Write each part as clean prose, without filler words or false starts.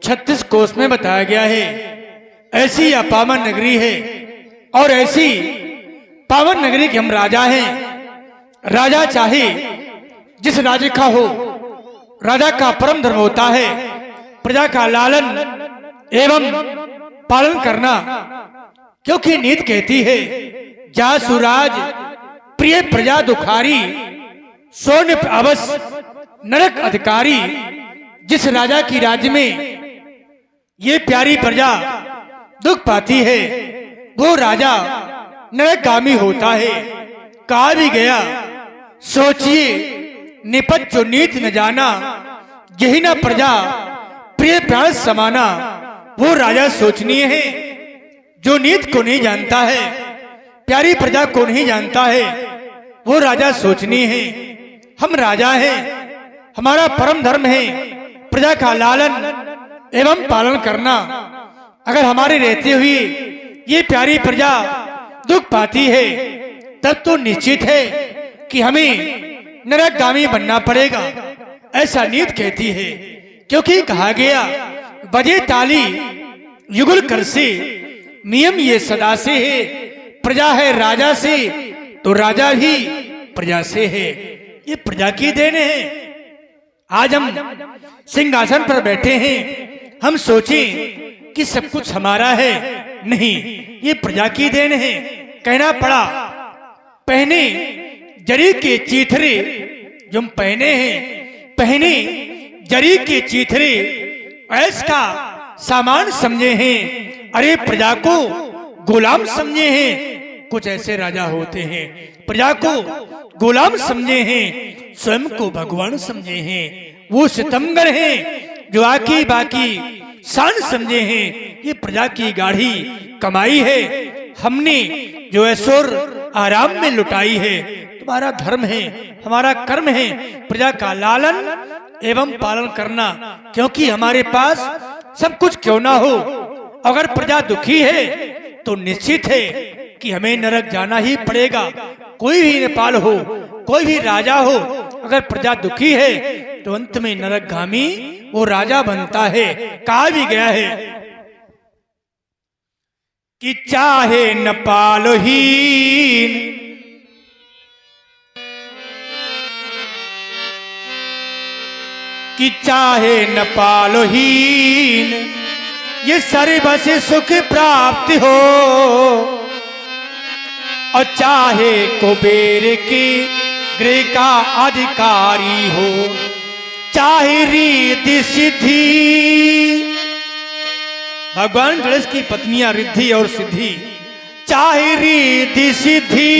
36 कोष में बताया गया है। ऐसी यह पावन नगरी है और ऐसी पावन नगरी के हम राजा हैं। राजा चाहे जिस राज्य का हो, राजा का परम धर्म होता है प्रजा का लालन एवं पालन करना, क्योंकि नीति कहती है जा सुराज प्रिय प्रजा दुखारी, स्वर्ण अवश्य नरक अधिकारी। जिस राजा की राज्य में ये प्यारी प्रजा दुख पाती है वो राजा नरकगामी होता है। कहा भी गया सोचिए निपट जो नीति न जाना, यही न प्रजा प्रिय प्राण समाना। वो राजा सोचनीय है जो नीति को नहीं जानता है, प्यारी प्रजा को नहीं जानता है, वो राजा सोचनीय है। हम राजा हैं, हमारा परम धर्म है प्रजा का लालन एवं पालन करना। अगर हमारे रहते हुए ये प्यारी प्रजा दुख पाती है तब तो निश्चित है कि हमें नरकगामी बनना पड़ेगा, ऐसा नीति कहती है। क्योंकि कहा गया बजे ताली युगल कर से, नियम ये सदा से है। प्रजा है राजा से तो राजा भी प्रजा से है। ये प्रजा की देन है। आज हम सिंहासन पर बैठे हैं, हम सोचें कि सब कुछ हमारा है, नहीं, ये प्रजा की देन है। कहना पड़ा पहने जरी के चीथरे, जो हम पहने हैं, पहने जरी के चीथरे ऐस का सामान समझे हैं। अरे प्रजा को गुलाम समझे हैं। कुछ ऐसे राजा होते हैं प्रजा को गुलाम समझे हैं, स्वयं को भगवान समझे हैं। वो सितमगर हैं जो आकी बाकी शान समझे हैं। ये प्रजा की गाढ़ी कमाई है, हमने जो ऐश्वर आराम में लुटाई है। तुम्हारा धर्म है, हमारा कर्म है प्रजा का लालन एवं पालन करना। क्योंकि हमारे पास सब कुछ क्यों ना हो, अगर प्रजा दुखी है तो निश्चित है कि हमें नरक जाना ही पड़ेगा। कोई भी नेपाल हो, कोई भी राजा हो, अगर प्रजा दुखी है तो अंत में नरकगामी वो राजा बनता है। कहा भी गया है कि चाहे नेपालहीन, कि चाहे नेपालहीन ये सर्वस सुख प्राप्त हो, और चाहे कुबेर के गृह का अधिकारी हो, चाहे रिद्धि सिद्धि। भगवान गणेश की पत्नियां रिद्धि और सिद्धि, चाहे रिद्धि सिद्धि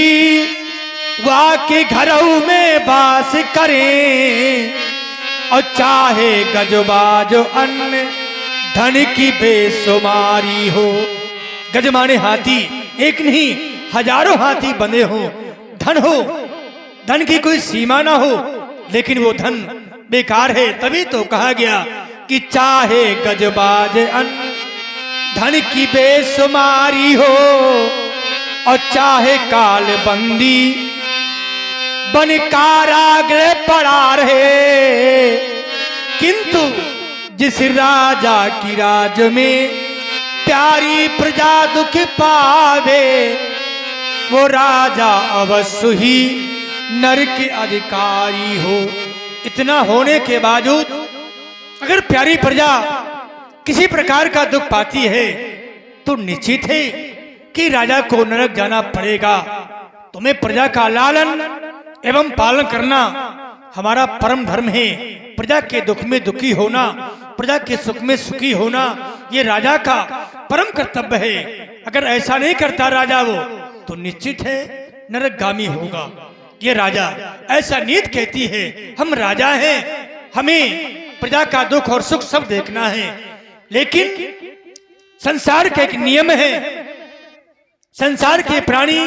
वह के घरों में वास करें, और चाहे गजबाज अन्न धन की बेसुमारी हो। गज माने हाथी, एक नहीं हजारों हाथी बंधे हो, धन हो, धन की कोई सीमा ना हो, लेकिन वो धन बेकार है। तभी तो कहा गया कि चाहे गजबाज अन्न धन की बेसुमारी हो, और चाहे कालबंदी बन कारागृह पड़ा रहे, किंतु जिस राजा की राज में प्यारी प्रजा दुख पावे, वो राजा अवश्य ही नर के अधिकारी हो। इतना होने के बावजूद अगर प्यारी प्रजा किसी प्रकार का दुख पाती है तो निश्चित है कि राजा को नरक जाना पड़ेगा। तुम्हें प्रजा का लालन एवं पालन करना हमारा परम धर्म है। प्रजा के दुख में दुखी होना, प्रजा के सुख में सुखी होना, ये राजा का परम कर्तव्य है। अगर ऐसा नहीं करता राजा वो तो निश्चित है नरकगामी होगा। ये राजा ऐसा नीति कहती है। हम राजा हैं, हमें प्रजा का दुख और सुख सब देखना है। लेकिन संसार का एक नियम है, संसार के प्राणी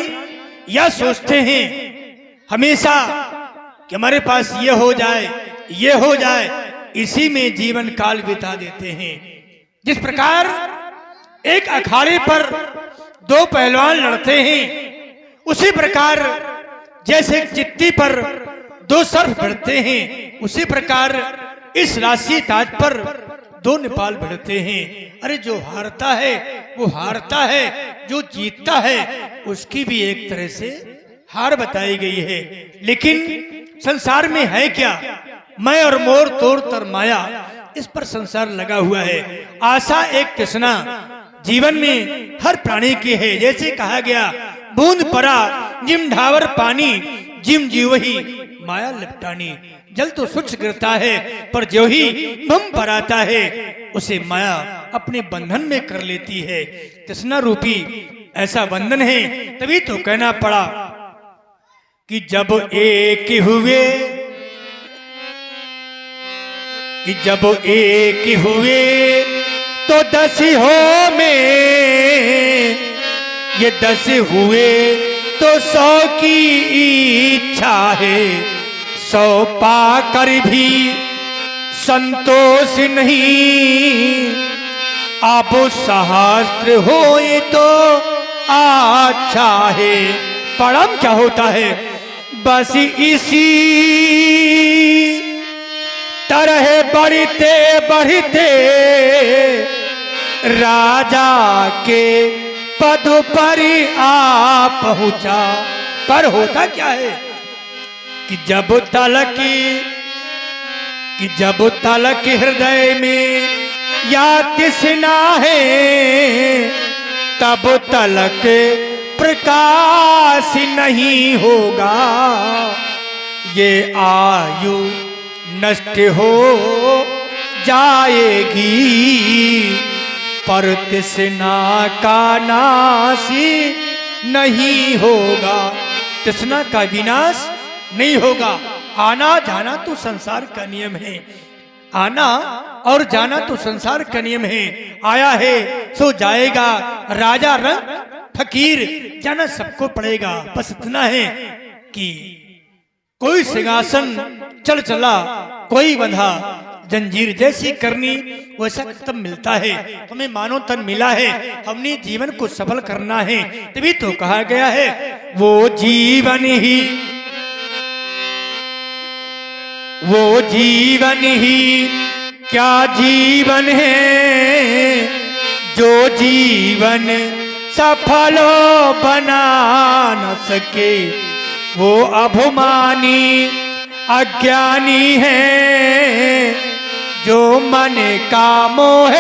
यह सोचते हैं हमेशा कि हमारे पास ये हो जाए, ये हो जाए, इसी में जीवन काल बिता देते हैं। जिस प्रकार एक अखाड़े पर दो पहलवान लड़ते हैं, उसी प्रकार जैसे चिट्ठी पर दो सर्फ बढ़ते हैं, उसी प्रकार इस राशि ताज पर दो नेपाल भिड़ते हैं। अरे जो हारता है वो हारता है, जो जीतता है उसकी भी एक तरह से हार बताई गई है। लेकिन संसार में है क्या, मैं और मोर तोर तर माया, इस पर संसार लगा हुआ है। आशा एक तृष्णा जीवन में हर प्राणी की है। जैसे कहा गया, बूंद परा जिम ढावर पानी, जिम जीव ही माया लिपटानी। जल तो स्वच्छ गिरता है, पर जो ही भम पर आता है उसे माया अपने बंधन में कर लेती है। तृष्णा रूपी ऐसा बंधन है। तभी तो कहना पड़ा कि जब एक हुए, कि जब एक हुए तो 10 हो में, ये 10 हुए तो 100 की इच्छा है। 100 पाकर भी संतोष नहीं, अब सहस्त्र होए तो अच्छा है। परम क्या होता है, बस इसी तरह बढ़ते बढ़ते राजा के पद पर आ पहुंचा। पर होता क्या है कि जब तलक हृदय में या तृष्णा है, तब तलक प्रकाश नहीं होगा। ये आयु नष्ट हो जाएगी, पर तृष्णा का नाशी नहीं होगा। तृष्णा का विनाश नहीं होगा। आना जाना तो संसार का नियम है। आना और जाना तो संसार का नियम है। आया है सो जाएगा। राजा रंग फकीर जाना सबको पड़ेगा। बस इतना है कि कोई सिंहासन चल चला, कोई बंधा जंजीर जैसी करनी वैसा तब मिलता है। हमें मानो तन मिला है, हमने जीवन को सफल करना है। तभी तो कहा गया है, वो जीवन ही क्या जीवन है, जो जीवन सफल बना न सके। वो अभिमानी अज्ञानी है, जो मन का मोह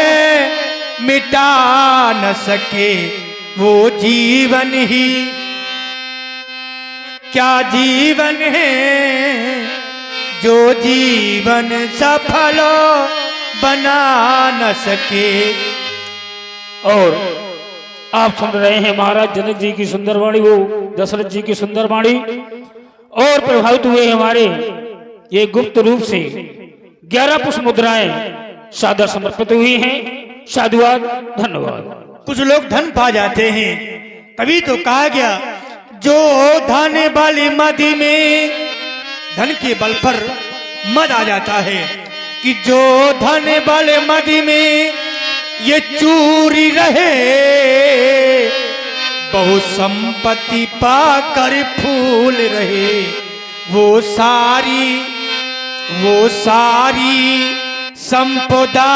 मिटा न सके। वो जीवन ही क्या जीवन है, जो जीवन सफल बना न सके। और आप सुन रहे हैं महाराज जनक जी की सुंदर वाणी, वो दशरथ जी की सुंदर वाणी, और प्रभावित हुए हमारे ये गुप्त रूप से 11 पुष्प मुद्राएं सादर समर्पित हुई हैं। साधुवाद, धन्यवाद। कुछ लोग धन पा जाते हैं, तभी तो कहा गया, जो धन वाली मदी में, धन के बल पर मद आ जाता है कि जो धन वाले मदी में ये चूरी रहे, बहु संपत्ति पाकर फूल रहे। वो सारी संपदा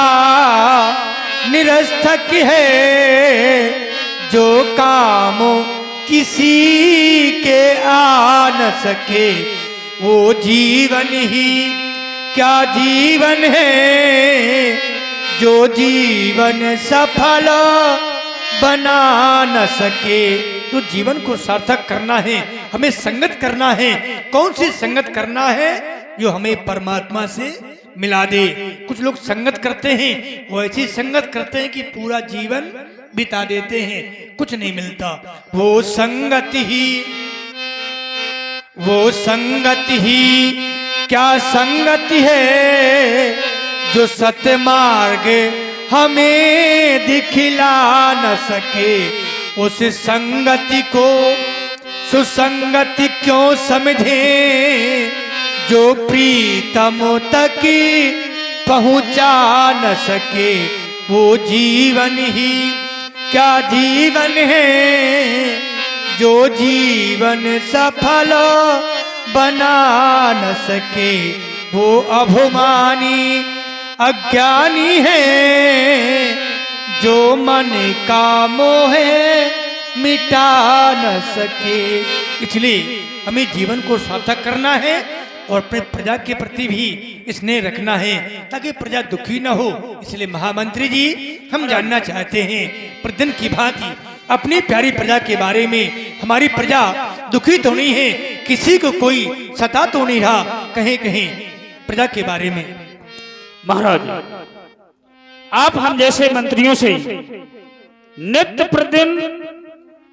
निरर्थक है, जो काम किसी के आ न सके। वो जीवन ही क्या जीवन है, जो जीवन सफल बना न सके। तो जीवन को सार्थक करना है, हमें संगत करना है। कौन सी संगत करना है, जो हमें परमात्मा से मिला दे। कुछ लोग संगत करते हैं, वो ऐसी संगत करते हैं कि पूरा जीवन बिता देते हैं, कुछ नहीं मिलता। वो संगत ही क्या संगति है, जो सत्य मार्ग हमें दिखला न सके। उस संगति को सुसंगति क्यों समझे, जो प्रीतम तक पहुंचा न सके। वो जीवन ही क्या जीवन है, जो जीवन सफल बना न सके। वो अभिमानी अज्ञानी है, जो मन का मोह मिटा न सके। इसलिए हमें जीवन को सार्थक करना है और अपने प्रजा के प्रति भी स्नेह रखना है ताकि प्रजा दुखी न हो। इसलिए महामंत्री जी हम जानना चाहते हैं प्रतिदिन की भांति अपनी प्यारी प्रजा के बारे में। हमारी प्रजा दुखी तो नहीं है, किसी को कोई सता तो नहीं रहा, कहीं कहीं प्रजा के बारे में। महाराज आप हम जैसे मंत्रियों से नित्य प्रतिदिन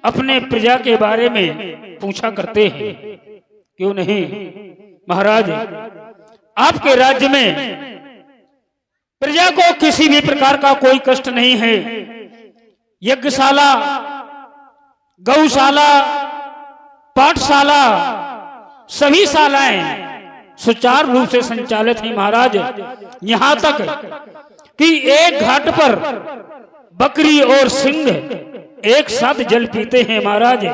अपने प्रजा के बारे में पूछा करते हैं, क्यों नहीं महाराज? आपके राज्य में प्रजा को किसी भी प्रकार का कोई कष्ट नहीं है। यज्ञशाला, गौशाला, पाठशाला, सभी शालाएं सुचारू रूप से संचालित हैं महाराज। यहां तक कि एक घाट पर बकरी और सिंह एक साथ जल पीते हैं महाराज।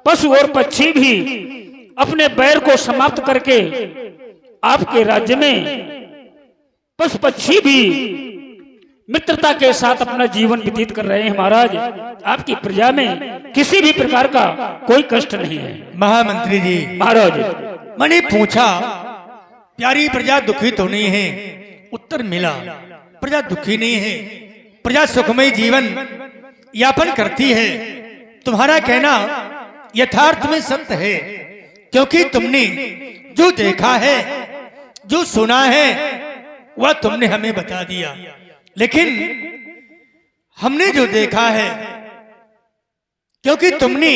पशु और पक्षी भी अपने बैर को समाप्त करके आपके राज्य में पशु पक्षी भी मित्रता के साथ अपना जीवन व्यतीत कर रहे हैं महाराज। आपकी प्रजा में किसी भी प्रकार का कोई कष्ट नहीं है। महामंत्री जी महाराज मैंने पूछा प्यारी प्रजा दुखी तो नहीं है, उत्तर मिला प्रजा दुखी नहीं है, प्रजा सुखमय जीवन यापन करती है। तुम्हारा कहना यथार्थ में सत्य है, क्योंकि तुमने जो देखा है, जो सुना है, वह तुमने हमें बता दिया। लेकिन हमने जो देखा है, क्योंकि तुमने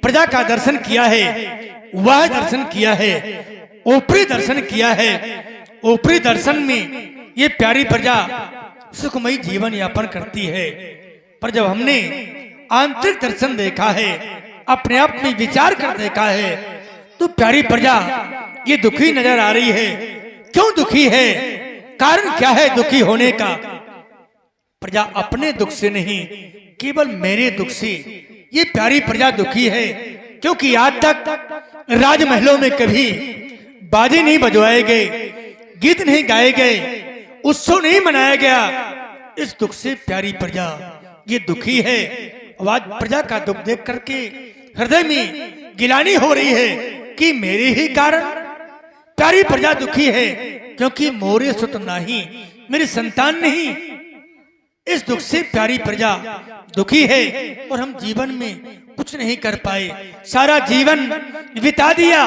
प्रजा का दर्शन किया है, वह दर्शन किया है, ऊपरी दर्शन किया है। ऊपरी दर्शन में ये प्यारी प्रजा सुखमयी जीवन यापन करती है, पर जब हमने आंतरिक दर्शन देखा है, अपने आप में विचार कर देखा है, तो प्यारी प्रजा ये दुखी नजर आ रही है। क्यों दुखी है? कारण क्या है दुखी होने का? प्रजा अपने दुख से नहीं, केवल मेरे दुख से ये प्यारी प्रजा दुखी है, क्योंकि आज तक राजमहलों में कभी बाजे नहीं बजवाए गए, गीत नहीं गाए गए, उत्सव नहीं मनाया गया। इस दुख से प्यारी प्रजा ये दुखी है। आज प्रजा का दुख देख करके हृदय में गिलानी हो रही है कि मेरे ही कारण प्यारी प्रजा दुखी है, क्योंकि मोरे सुत नहीं, मेरी संतान नहीं। इस दुख से प्यारी प्रजा दुखी है और हम जीवन में कुछ नहीं कर पाए, सारा जीवन बिता दिया,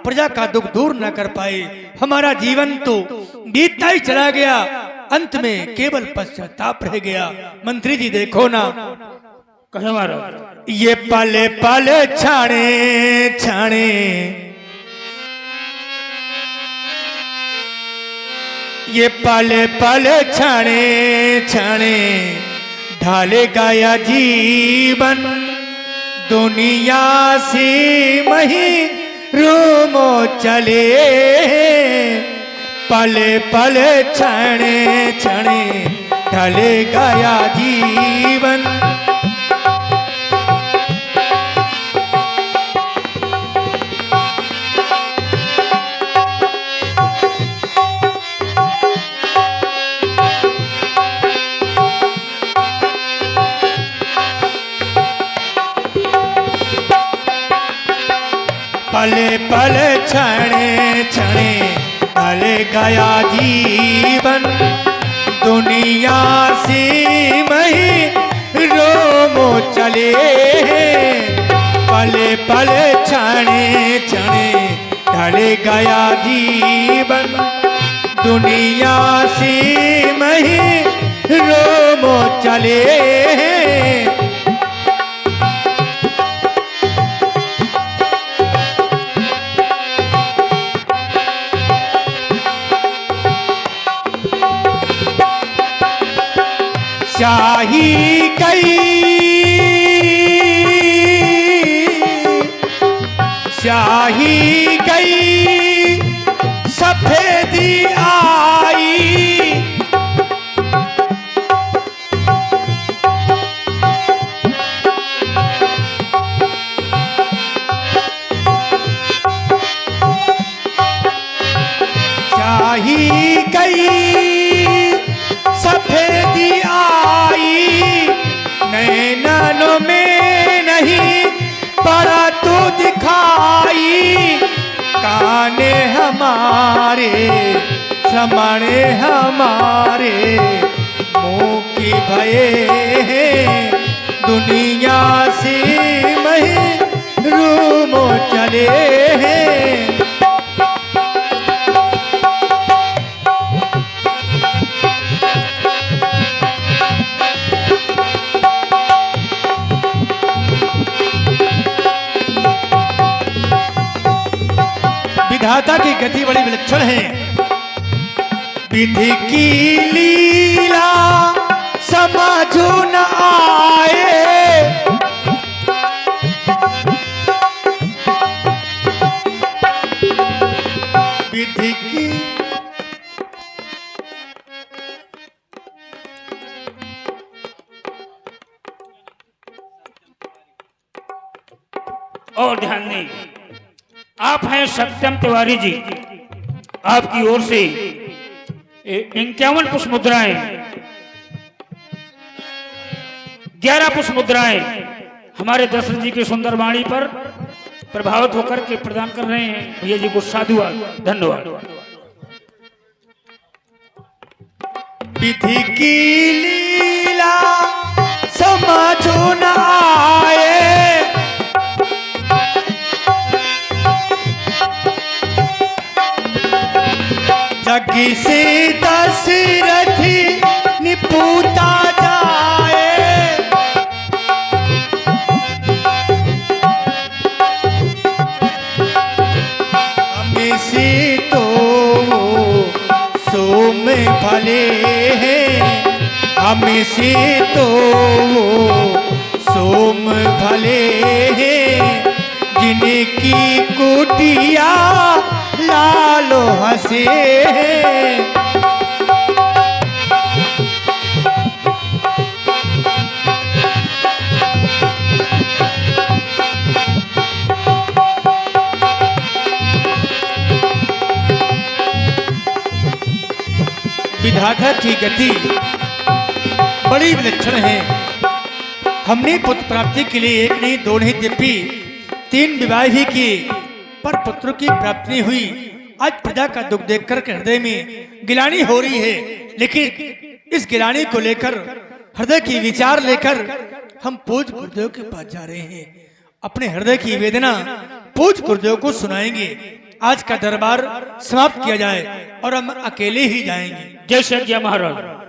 प्रजा का दुख दूर न कर पाए। हमारा जीवन तो बीतता ही चला गया, अंत में केवल पश्चाताप रह गया। मंत्री जी देखो ना, कहे महाराज ये पले पले छाणे छाणे, ये पले पले छाणे छाणे, ढाले गाया जीवन दुनिया से मही रूमो चले। पले पले छाणे छाणे, ढाले गाया जीवन। पले पले छणे छणे, ढले गया जीवन दुनिया से मही रोमो चले। पले पले छणे छणे, ढले गया जीवन दुनिया से मही रोमो चले। स्याही गई स्याही गई, सफेदी आई। स्याही गई रमणे हमारे मुँह की भये दुनिया से महरूम चले हैं। विधाता की गति बड़ी विलक्षण है। विधि की लीला समझो न आए, विधि की और ध्यान दें, आप हैं सत्यम तिवारी जी, आपकी ओर से 51 पुष्प मुद्राएं, 11 पुष्प मुद्राएं हमारे दशरथ जी की सुंदर वाणी पर प्रभावित होकर के प्रदान कर रहे हैं। भैया जी को साधुवाद, धन्यवाद। विधि की लीला समझो न आए, जग से दशरथ निपूता जाए, हमें से तो सोम भले हैं, हमें से तो सोम भले हैं, जिनकी कुटिया लालो हंसे हैं। विधाता की गति बड़ी विलक्षण है। हमने पुत्र प्राप्ति के लिए एक नहीं, दो नहीं, दिव्य 3 विवाह भी किए, पर पुत्र की प्राप्ति नहीं हुई। आज प्रजा का दुख देखकर हृदय में गिलानी हो रही है, लेकिन इस गिलानी को लेकर, हृदय की विचार लेकर हम पूज्य गुरुदेव के पास जा रहे हैं। अपने हृदय की वेदना पूज्य गुरुदेव को सुनाएंगे। आज का दरबार समाप्त किया जाए और हम अकेले ही जाएंगे। जय श्री महाराज।